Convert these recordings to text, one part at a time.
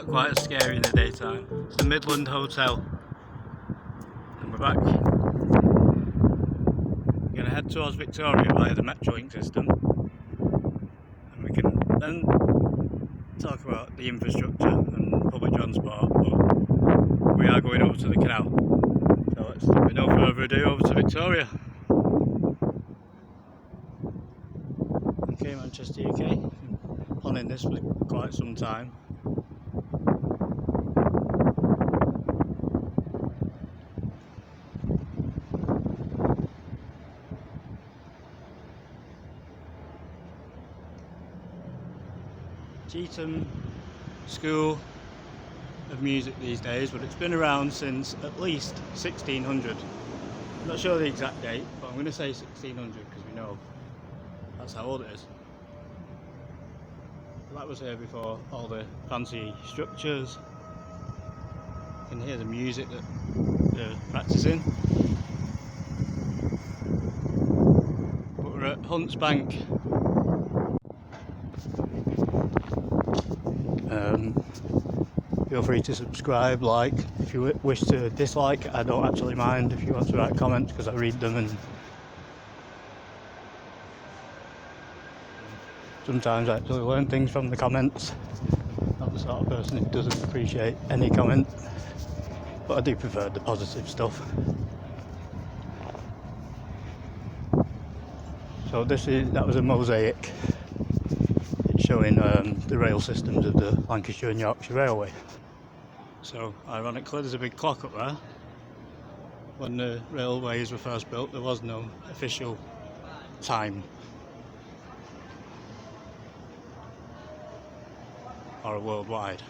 quite as scary in the daytime. It's the Midland Hotel. And we're back. We're going to head towards Victoria via the Metrolink system. And we can then talk about the infrastructure and public transport, but we are going over to the canal. So let's, with no further ado, over to Victoria. Okay, Manchester, UK. Been planning this for quite some time. Cheetham School of Music these days, but it's been around since at least 1600. I'm not sure the exact date, but I'm going to say 1600 because we know that's how old it is. That was here before all the fancy structures. You can hear the music that they're practicing. But we're at Hunt's Bank. Feel free to subscribe, like, if you wish to dislike. I don't actually mind if you want to write comments because I read them, and sometimes I actually learn things from the comments. Not the sort of person who doesn't appreciate any comment, but I do prefer the positive stuff. So that was a mosaic. It's showing the rail systems of the Lancashire and Yorkshire Railway. So ironically, there's a big clock up there. When the railways were first built, there was no official time or a worldwide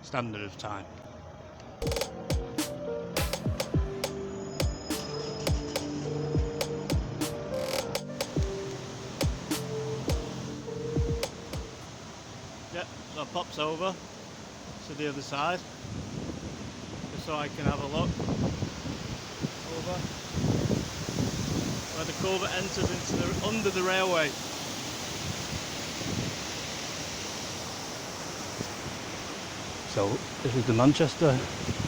standard of time. Yeah, so it pops over to the other side, just so I can have a look over where the culvert enters into under the railway. So this is the Manchester,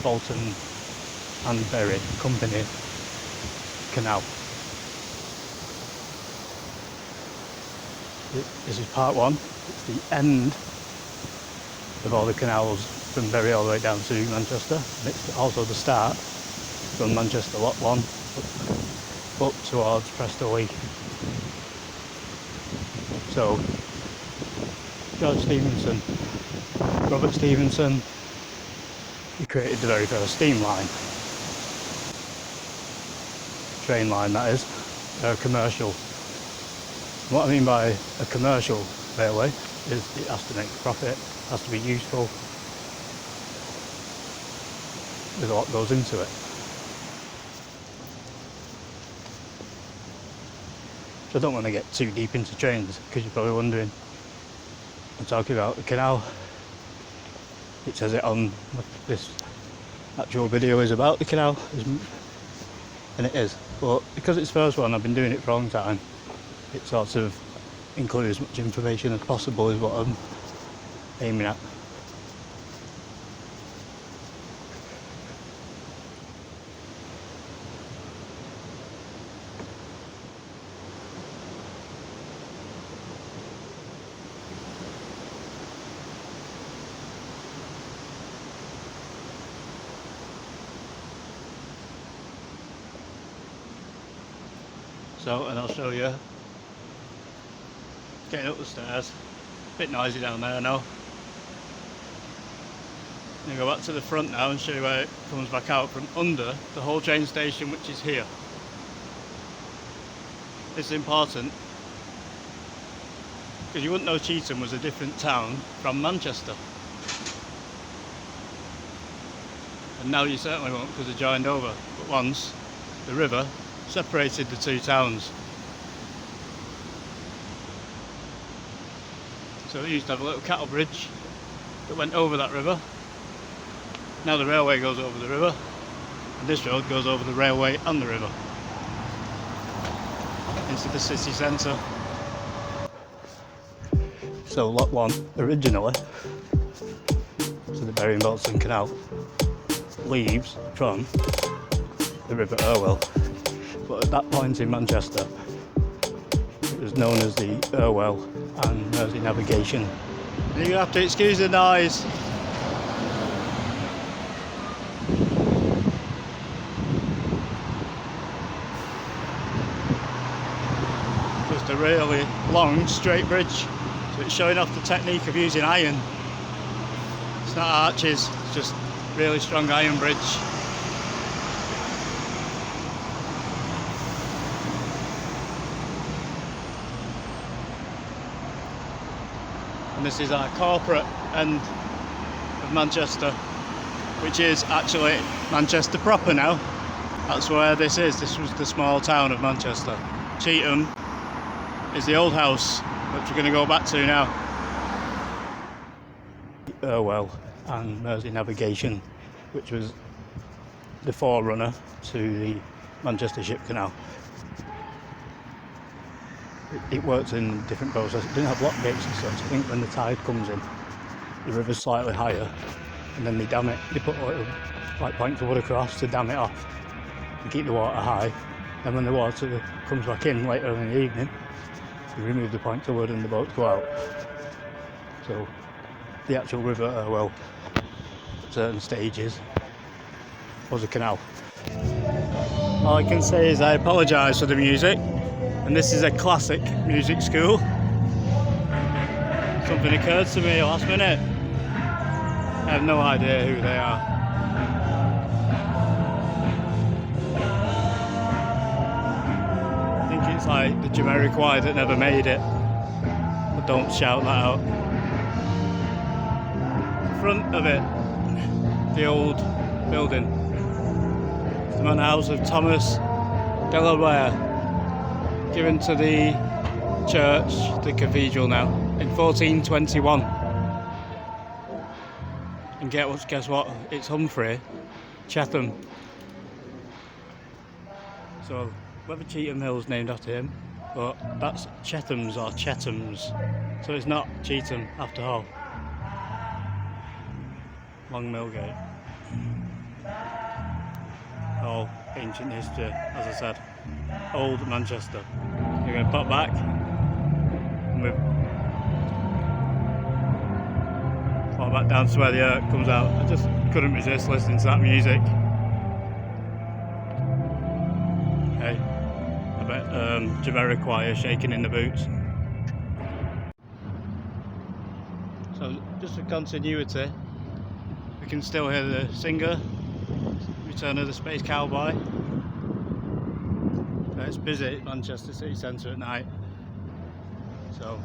Bolton and Bury Company Canal. This is part one. It's the end of all the canals from Bury all the way down to Manchester. And it's also the start from Manchester Lot 1 up towards Prestowlee. So Robert Stephenson, he created the very first steam line. Train line, that is. Commercial. What I mean by a commercial railway is it has to make profit, has to be useful. There's a lot goes into it. So I don't want to get too deep into trains because you're probably wondering, I'm talking about the canal. It says it on what this actual video is about the canal, and it is. But because it's the first one, I've been doing it for a long time. It sort of includes as much information as possible is what I'm aiming at. So, and I'll show you getting up the stairs. A bit noisy down there, I know. I'm going to go back to the front now and show you where it comes back out from under the whole train station, which is here. It's important because you wouldn't know Cheetham was a different town from Manchester. And now you certainly won't because they're joined over. But once the river separated the two towns. So we used to have a little cattle bridge that went over that river. Now the railway goes over the river, and this road goes over the railway and the river into the city centre. So lot 1 originally, so the ferry in Bolton Canal leaves from the River Irwell. But at that point in Manchester, it was known as the Irwell and Mersey Navigation. You're gonna have to excuse the noise. Just a really long straight bridge, so it's showing off the technique of using iron. It's not arches, it's just really strong iron bridge. And this is our corporate end of Manchester, which is actually Manchester proper now. That's where this is. This was the small town of Manchester. Cheetham is the old house, which we're going to go back to now. Irwell and Mersey Navigation, which was the forerunner to the Manchester Ship Canal. It works in different processes. It didn't have lock gates and such. I think when the tide comes in, the river's slightly higher, and then they dam it. They put a little points of wood across to dam it off and keep the water high. Then when the water comes back in later in the evening, you remove the points of wood and the boats go out. So the actual River Irwell, at certain stages, was a canal. All I can say is I apologise for the music, and this is a classic music school. Something occurred to me last minute. I have no idea who they are. I think it's like the Jamiroquai that never made it, but don't shout that out. Front of it, the old building, it's the manor house of Thomas Delaware, given to the church, the cathedral now, in 1421. And guess what? It's Humphrey Chetham. So whether Cheetham Hill's named after him, but that's Chethams or Chethams. So it's not Cheetham after all. Long Millgate. All ancient history, as I said. Old Manchester. We're going to pop back and we've pop back down to where the Irk comes out. I just couldn't resist listening to that music. Hey, I bet Jamiroquai are shaking in the boots. So just for continuity, we can still hear the singer, Return of the Space Cowboy. It's busy at Manchester City Centre at night, so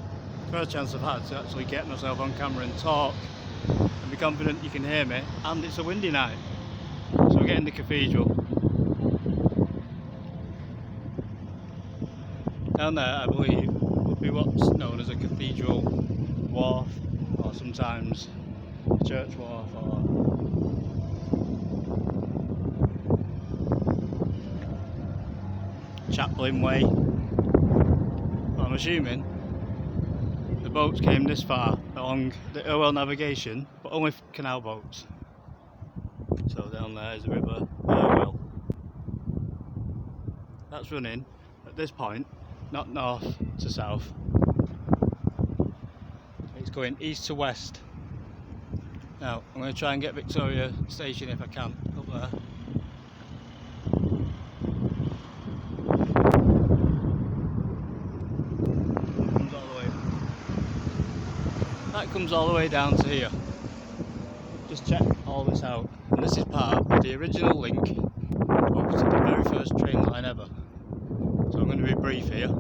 first chance I've had to actually get myself on camera and talk and be confident you can hear me, and it's a windy night, so we're getting the cathedral. Down there I believe would be what's known as a cathedral wharf, or sometimes a church wharf, or Chaplin Way. But I'm assuming the boats came this far along the Irwell Navigation, but only canal boats. So down there is the River Irwell. That's running at this point, not north to south. It's going east to west. Now I'm going to try and get Victoria Station if I can up there. That comes all the way down to here. Just check all this out. And this is part of the original link up to the very first train line ever. So I'm going to be brief here.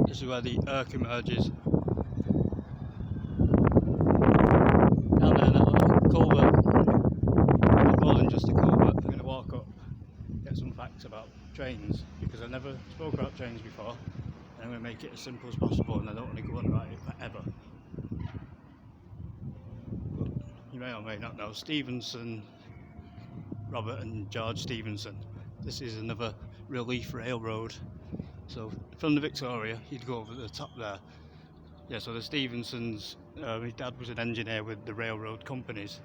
This is where the Irk emerges. Down there, that little culvert. Not more than just a culvert. I'm going to walk up, get some facts about trains, because I've never spoke about trains before. And I'm going to make it as simple as possible, and I don't want to go on about it forever. But you may or may not know Stevenson, Robert and George Stevenson. This is another relief railroad. So from the Victoria, you'd go over the top there, Yeah, so the Stevensons, his dad was an engineer with the railroad companies,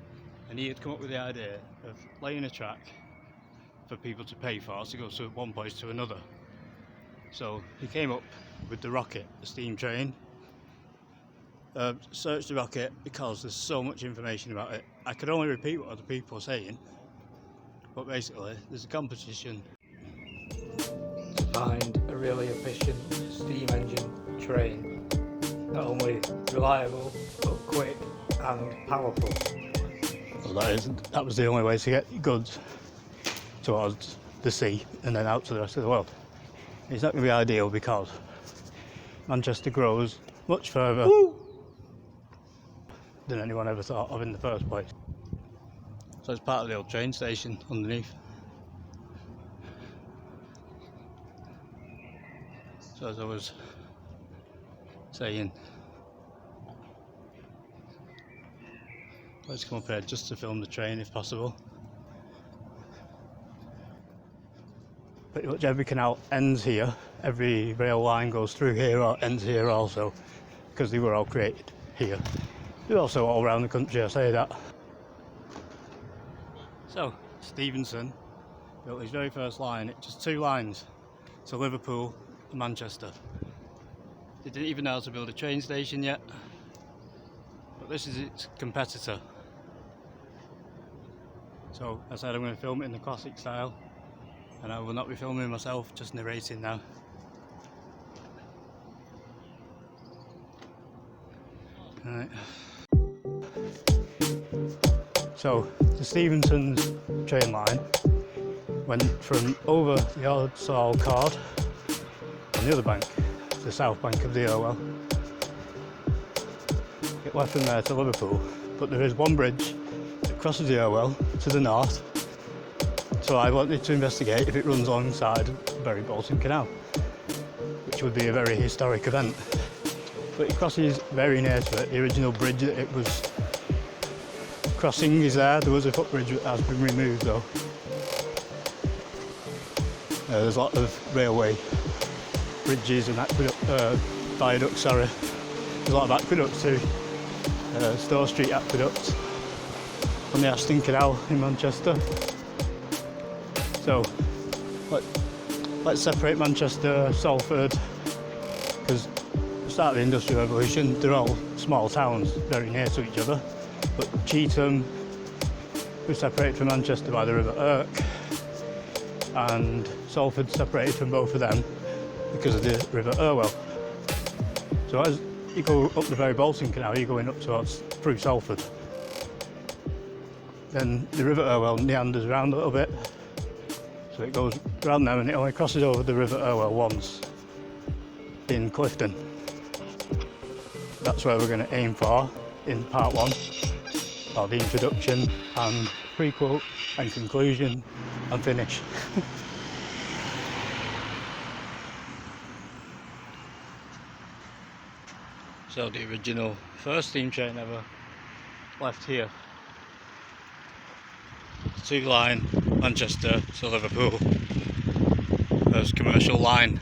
and he had come up with the idea of laying a track for people to pay for to go to one place to another. So he came up with the rocket, the steam train. Searched the rocket because there's so much information about it. I could only repeat what other people are saying, but basically there's a competition to find a really efficient steam engine train, not only reliable but quick and powerful. Well, that was the only way to get goods towards the sea and then out to the rest of the world. It's not going to be ideal because Manchester grows much further than anyone ever thought of in the first place. So it's part of the old train station underneath. So as I was saying, let's come up here just to film the train if possible. Pretty much every canal ends here, every rail line goes through here or ends here also, because they were all created here. They're also all around the country, I say that. So, Stevenson built his very first line, just 2 lines, to Liverpool and Manchester. They didn't even know how to build a train station yet, but this is its competitor. So, I said I'm going to film it in the classic style, and I will not be filming myself, just narrating now. Right. So the Stevenson's train line went from over the Ordsall Cord on the other bank, the south bank of the Irwell. It went from there to Liverpool, but there is one bridge that crosses the Irwell to the north, so I wanted to investigate if it runs alongside the very Bolton Canal, which would be a very historic event. But it crosses very near to it. The original bridge that it was crossing is there. There was a footbridge that has been removed though. There's a lot of railway bridges and viaducts, sorry. There's a lot of aqueducts too. Store Street Aqueduct on the Aston Canal in Manchester. So let's separate Manchester, Salford, because at the start of the Industrial Revolution they're all small towns very near to each other. But Cheetham was separated from Manchester by the River Irk, and Salford separated from both of them because of the River Irwell. So as you go up the very Bolton Canal, you're going up through Salford. Then the River Irwell meanders around a little bit, so it goes around them and it only crosses over the River Irwell once in Clifton. That's where we're going to aim for in part 1. Or the introduction and prequel and conclusion and finish. So the original first steam train ever left here. 2-line Manchester to Liverpool. First commercial line.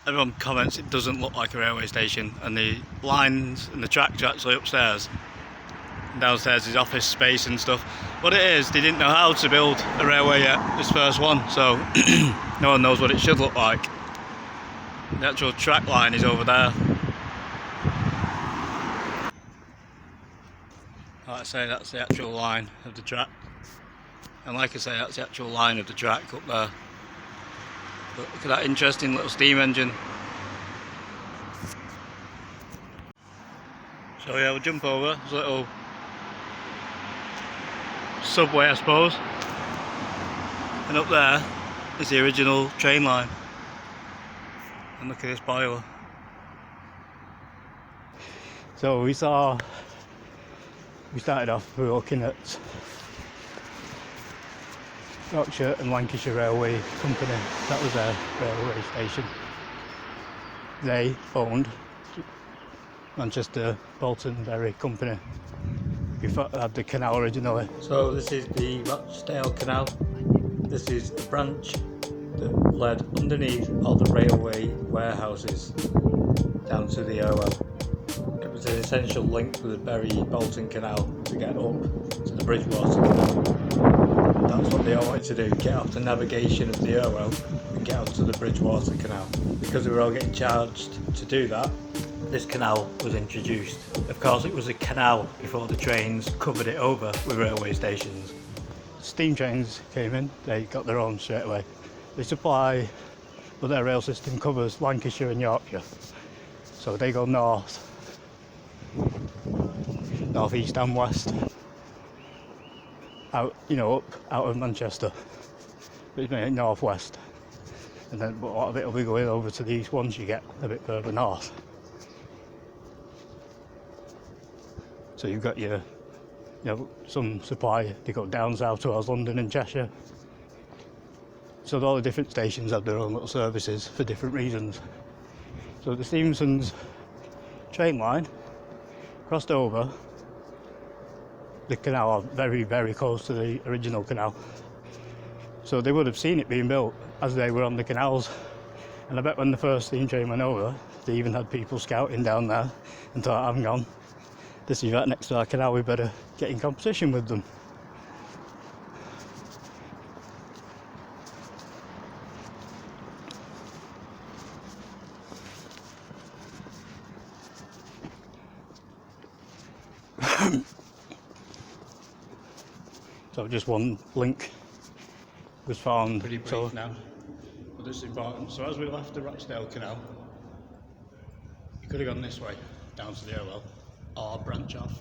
Everyone comments it doesn't look like a railway station, and the lines and the tracks are actually upstairs. And downstairs is office space and stuff. What it is, they didn't know how to build a railway yet, this first one, so no one knows what it should look like. The actual track line is over there. Like I say, that's the actual line of the track. And like I say, that's the actual line of the track up there. But look at that interesting little steam engine. So yeah, we'll jump over. There's a little subway, I suppose. And up there is the original train line. And look at this boiler. So we started off, we were looking at Yorkshire and Lancashire Railway Company. That was their railway station. They owned Manchester Bolton Ferry Company. We had the canal originally. So this is the Rochdale Canal. This is a branch that led underneath all the railway warehouses down to the Irwell. It was an essential link for the Bolton Canal to get up to the Bridgewater Canal. That's what they all wanted to do, get off the navigation of the Irwell and get onto the Bridgewater Canal. Because we were all getting charged to do that, this canal was introduced. Of course, it was a canal before the trains covered it over with railway stations. Steam trains came in, they got their own straight away. They supply, but their rail system covers Lancashire and Yorkshire. So they go north, east and west, out, up out of Manchester, which means northwest. And then but a lot of it will be going over to the east once you get a bit further north. So you've got your, some supply, they go down south towards London and Cheshire. So all the different stations have their own little services for different reasons. So the Stevenson's train line crossed over the canal very, very close to the original canal. So they would have seen it being built as they were on the canals. And I bet when the first steam train went over, they even had people scouting down there and thought, hang on, this is right next to our canal, we better get in competition with them. So just one link was found. Pretty brief now, but this is important. So as we left the Rochdale Canal, you could have gone this way down to the Irwell, or branch off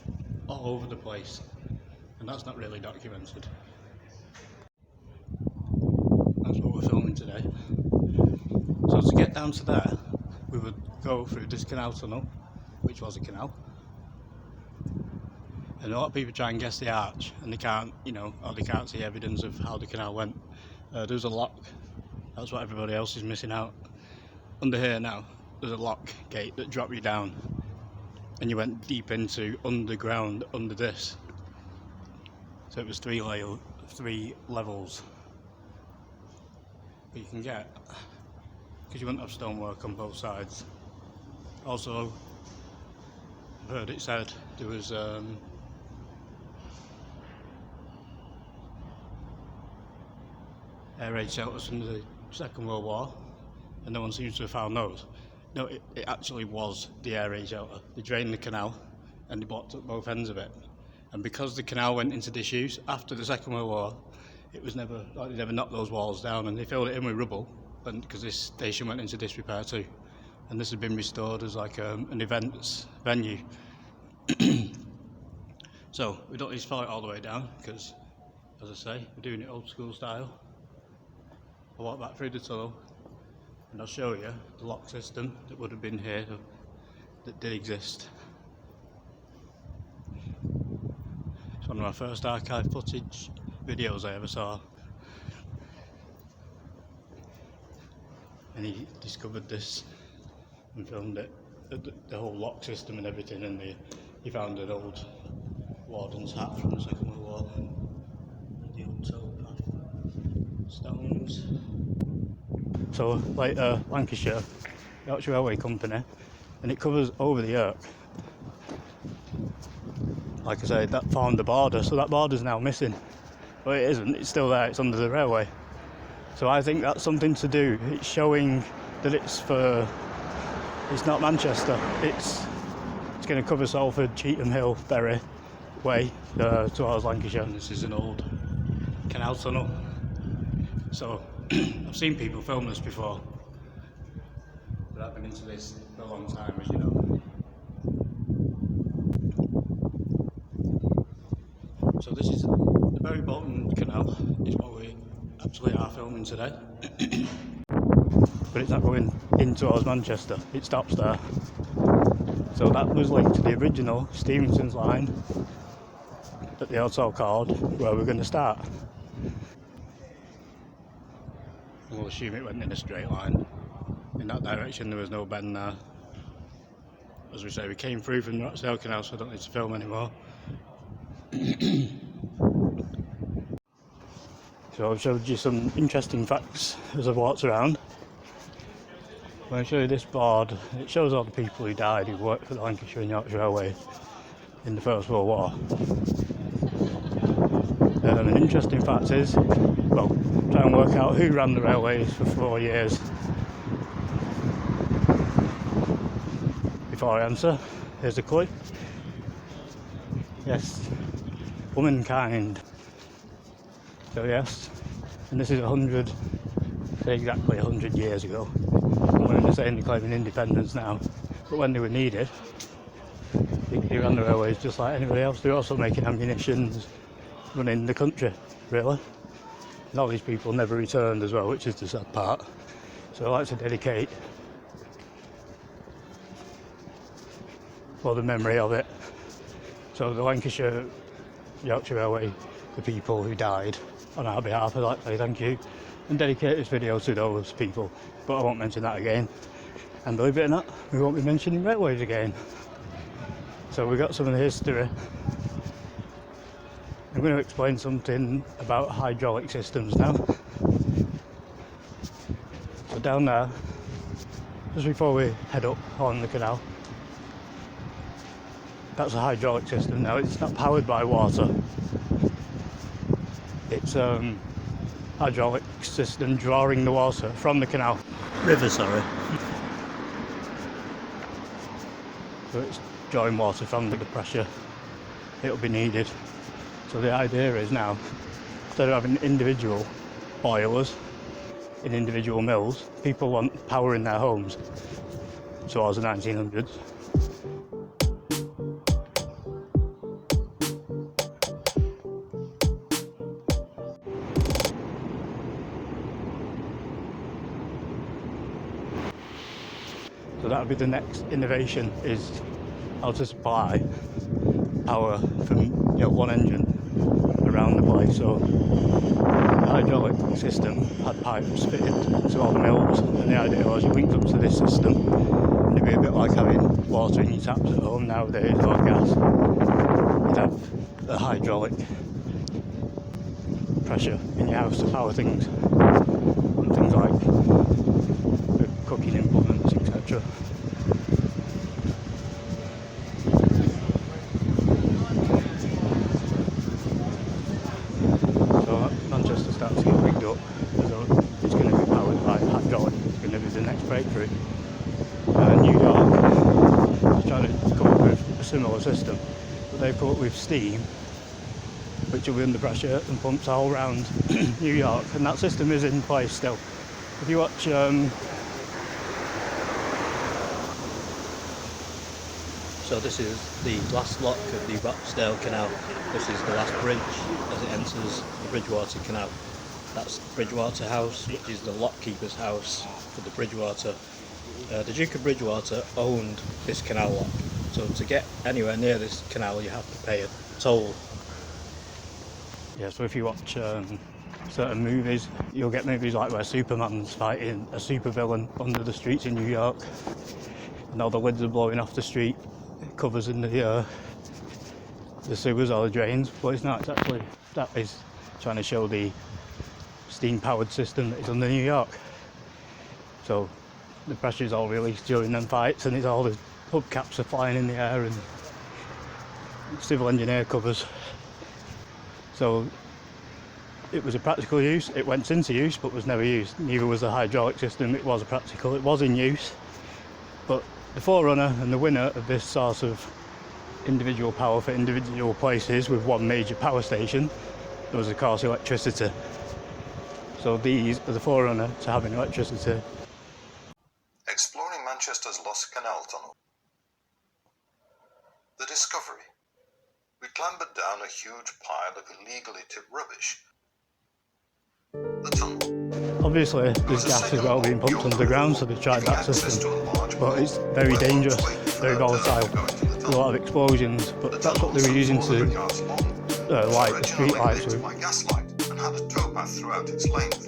all over the place, and that's not really documented. That's what we're filming today. So to get down to there, we would go through this canal tunnel, which was a canal. And a lot of people try and guess the arch, and they can't, or they can't see evidence of how the canal went. There's a lock. That's what everybody else is missing out. Under here now, there's a lock gate that dropped you down, and you went deep into underground under this. So it was three levels. But you can get, because you wouldn't have stonework on both sides. Also, I've heard it said there was air raid shelters from the Second World War, and no one seems to have found those. No, it actually was the air raid shelter. They drained the canal and they blocked up both ends of it. And because the canal went into disuse after the Second World War, it was never, they never knocked those walls down, and they filled it in with rubble, because this station went into disrepair too. And this had been restored as like an events venue. So we don't need to follow it all the way down, because, as I say, we're doing it old school style. I'll walk back through the tunnel and I'll show you the lock system that would have been here, that did exist. It's one of my first archive footage videos I ever saw. And he discovered this and filmed it, the whole lock system and everything, and he found an old warden's hat from the Second World War, the old towpath stones. So like Lancashire, Yorkshire Railway Company, and it covers over the Irk. Like I say, that formed the border, so that border's now missing. But it isn't, it's still there, it's under the railway. So I think that's something to do. It's showing that it's not Manchester, it's going to cover Salford, Cheetham Hill, Bury way towards Lancashire. And this is an old canal tunnel. So I've seen people film this before, but I've been into this for a long time, as you know. So this is the Bury Bolton Canal, is what we actually are filming today. But it's not going in towards Manchester, it stops there. So that was linked to the original Stevenson's line that they also called where we're going to start. And we'll assume it went in a straight line. In that direction there was no bend there. As we say, we came through from the Rochdale Canal, so I don't need to film anymore. So I've showed you some interesting facts as I've walked around. When I show you this board, it shows all the people who died who worked for the Lancashire and Yorkshire Railway in the First World War. An interesting fact is, well, try and work out who ran the railways for 4 years. Before I answer, here's a clue. Yes, womankind. So yes, and this is exactly 100 years ago. I'm going to say they're claiming independence now, but when they were needed, they ran the railways just like anybody else. They're also making ammunitions, running the country, really. And all these people never returned as well, which is the sad part. So I like to dedicate for the memory of it. So the Lancashire Yorkshire Railway, the people who died on our behalf, I'd like to say thank you and dedicate this video to those people, but I won't mention that again. And believe it or not, we won't be mentioning railways again. So we've got some of the history. I'm going to explain something about hydraulic systems now. So down there, just before we head up on the canal, that's a hydraulic system. Now it's not powered by water. It's hydraulic system drawing the water from the canal. River, sorry. So it's drawing water from the pressure it'll be needed. So the idea is now, instead of having individual boilers in individual mills, people want power in their homes towards the 1900s. So that would be the next innovation, is how to supply power from one engine around the place. So the hydraulic system had pipes fitted into all the mills, and the idea was you linked up to this system and it'd be a bit like having water in your taps at home nowadays, or gas. You'd have a hydraulic pressure in your house to power things, and things like the cooking implements, etc. Manchester starts to get rigged up, so it's going to be powered by hydraulic. It's going to be the next breakthrough. New York is trying to come up with a similar system, but they put with steam, which will be under pressure and pumps all around New York, and that system is in place still. If you watch so this is the last lock of the Rochdale Canal. This is the last bridge as it enters the Bridgewater Canal. That's Bridgewater House, which is the lockkeeper's house for the Bridgewater. The Duke of Bridgewater owned this canal lock, so to get anywhere near this canal you have to pay a toll. Yeah, so if you watch certain movies, you'll get movies like where Superman's fighting a supervillain under the streets in New York, and all the lids are blowing off the street, covers in the sewers or the drains, but it's not. It's actually, that is trying to show the steam powered system that is under New York. So the pressure is all released during them fights, and it's all the hubcaps are flying in the air and civil engineer covers. So it was a practical use. It went into use but was never used. Neither was the hydraulic system. It was a practical. It was in use, but the forerunner and the winner of this sort of individual power for individual places with one major power station was of course electricity. So these are the forerunner to having electricity. Exploring Manchester's Lost Canal Tunnel. The discovery. We clambered down a huge pile of illegally tipped rubbish. The tunnel. Obviously there's gas as well being pumped underground, so they've tried that system, but it's very dangerous, very volatile, a lot of explosions, but that's what they were using to light the street lights with.